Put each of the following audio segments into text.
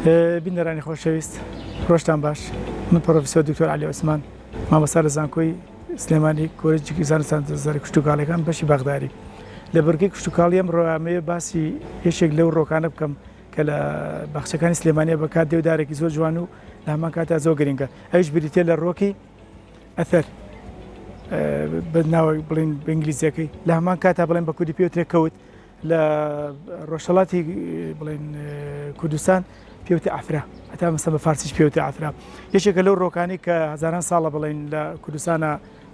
بینەرانی خۆشەویست ڕۆژتان باش من پرۆفیسۆر دکتۆر علی عوسمان مامۆستا لە زانکۆی سلێمانی کۆلێجی زانستان زەرە کشتتوکاڵەکان بەشی بەغداری لە بەرگەی کشتتوکاڵی ئەم ڕۆیامەیە باسی یەکێک لەو ڕۆکانە بکەم کە لە باخچەکانی سلێمانیە بەکات دێودارێکی زۆر جوان و لە هەمان کاتا زۆر گرنگە ئەویش بریتێ لە ڕۆکی ئەثەر بە ناوی بڵین بە ئینگلیزیەکەی لە هەمان کاتا بڵێن بە کوردی پێوترێ کەوت لە ڕۆژهەڵاتی بڵێن کوردستان پێوتە ئافرا هەتا مەسە بە فارسیش پێوتە ئافرا یەکێکە لەو ڕۆکانی کە هەزاران ساڵە بڵێن لە کوردستانە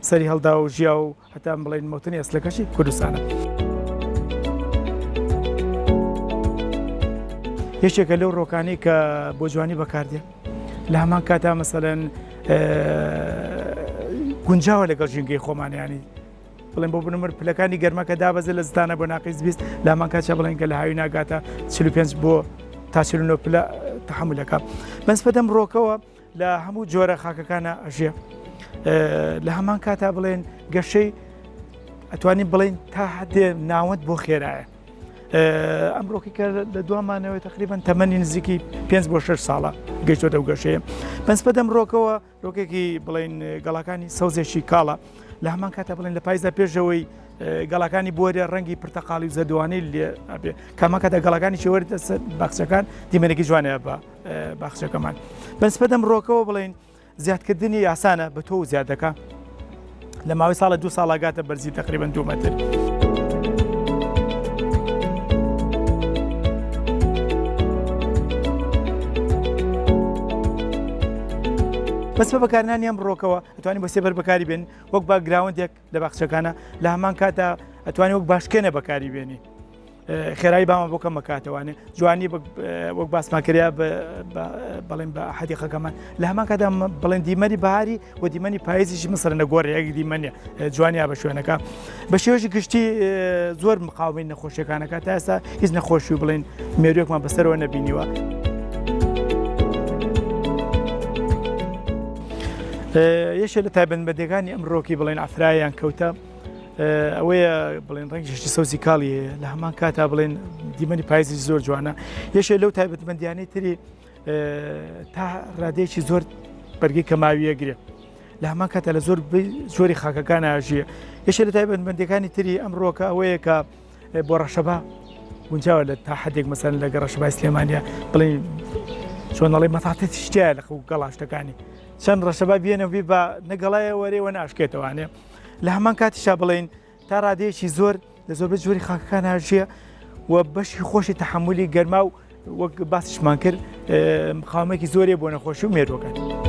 سەری هەڵدا و ژیا و هەتا بڵێن مەوتنی ئەسلەکەشی کوردستانە یەکێکە لەو ڕۆکانی کە بۆ جوانی بەکاردێ لە هەمان کاتا مەسەلەن گونجاوە لەگەڵ ژینگەی خۆمانیانی بڵێن بۆ بنمر پلەکانی گەرمەکە دابەزە لە زستانە بۆ ناقیس بیست لە هەمان کاتە بڵێن کە لە هاوی ناگاتە 45 بۆ تا 49 پلە تەحملەکە بەنسبەتەم ڕۆکەوە لە هەموو جۆرە خاکەکانە ئەژێ لە هەمان کاتا بڵێن گەشەی ئەتوانین بڵێن تا حدێ ناوەند بۆ خێرایە ئەم ڕۆکی کە لە دوامانەوەی تقریبان تەمەنی نزیکی 5 بۆ 6 ساڵە گەیشتۆتە ئەو گەشەیە بەنسبەتەم ڕۆکەوە ڕۆکێکی بڵێن گەڵاکانی سەوزێکی کاڵە لە هەمان کاتا بڵێن لە پایزدا پێشەوەی گەڵاکانی بۆرە ڕەنگی پرتەقاڵی و زەدوانەی لێ ئەبێ کامان کاتا گەڵاکانی شێوەرە باخچەکان دیمەنێکی جوانەیە بە باخچەکەمان بەنسبەتەم ڕۆکەوە بڵێن زیادکردنی یاسانە بە تۆ و زیادەکە لە ماوەی ساڵە 2 ساڵاگاتە بەرزی تقریبان 2 مەتر بەس بە بەکارهێنانی ئەم ڕۆکەوە ئەتوانین بە سێبەر بەکاری بێن وەک با گراوندێک لە باخچەکانە لە هەمان کاتا ئەتوانین وەک باشکێنە بەکاری بێنی خێرایی بامە بۆ کەم بەکاتەوانێ جوانی وەک باسماکریا بەڵێن بە حەدیقەکەمان لە هەمان کاتا بڵێن دیمەنی بەهاری و دیمەنی پاییزیشی مەسەرە نەگۆڕێک دیمەنیە جوانیا بە شوێنەکە بە شێوەژی گشتی زۆر مقاومەی نەخۆشیەکانەکە تا ئێستا هیچ نەخۆشی و بڵێن مێروویەکمان بەسەرەوە نەبینیوە یەشە لە تایبەتمەندیەکانی ئەم ڕۆکی بڵێن ئافرایان کەوتە ئەوەیە بڵێن ڕەنگی شتی سەوزی کاڵیە لە هەمان کاتا بڵێن دیمەنی پاییزی زۆر جوانە یەشە لەو تایبەتمەندیانەی تری تا ڕادەیەکی زۆر بەرگی کەماویەگرێ لە هەمان کاتا لە زۆری خاکەکان ئاژیە یەشە لە تایبەتمەندیەکانی تری ئەم ڕۆکە ئەوەیە کە بۆ ڕەشەبا گونجاوە لە تا حدێک مەسەن لەگە ڕەشەبای سلێمانیە بڵێن چۆنەڵی مەتاتێتی شتیایە لە گەڵاشتەکانی چەند ڕەشەبا بێنە بی بە نەگەڵایە وەرێوە ناشکێتەوانێ لە هەمان کاتیشا بڵێن تا ڕادەیەکی زۆر لە زۆربەی جۆری خاکەکان هاژیە و بەشی خۆشی تەحملی گەرما و وەک باسیشمان کرد مقاومەیەکی زۆرێ بۆ نەخۆشی و مێرووەکان.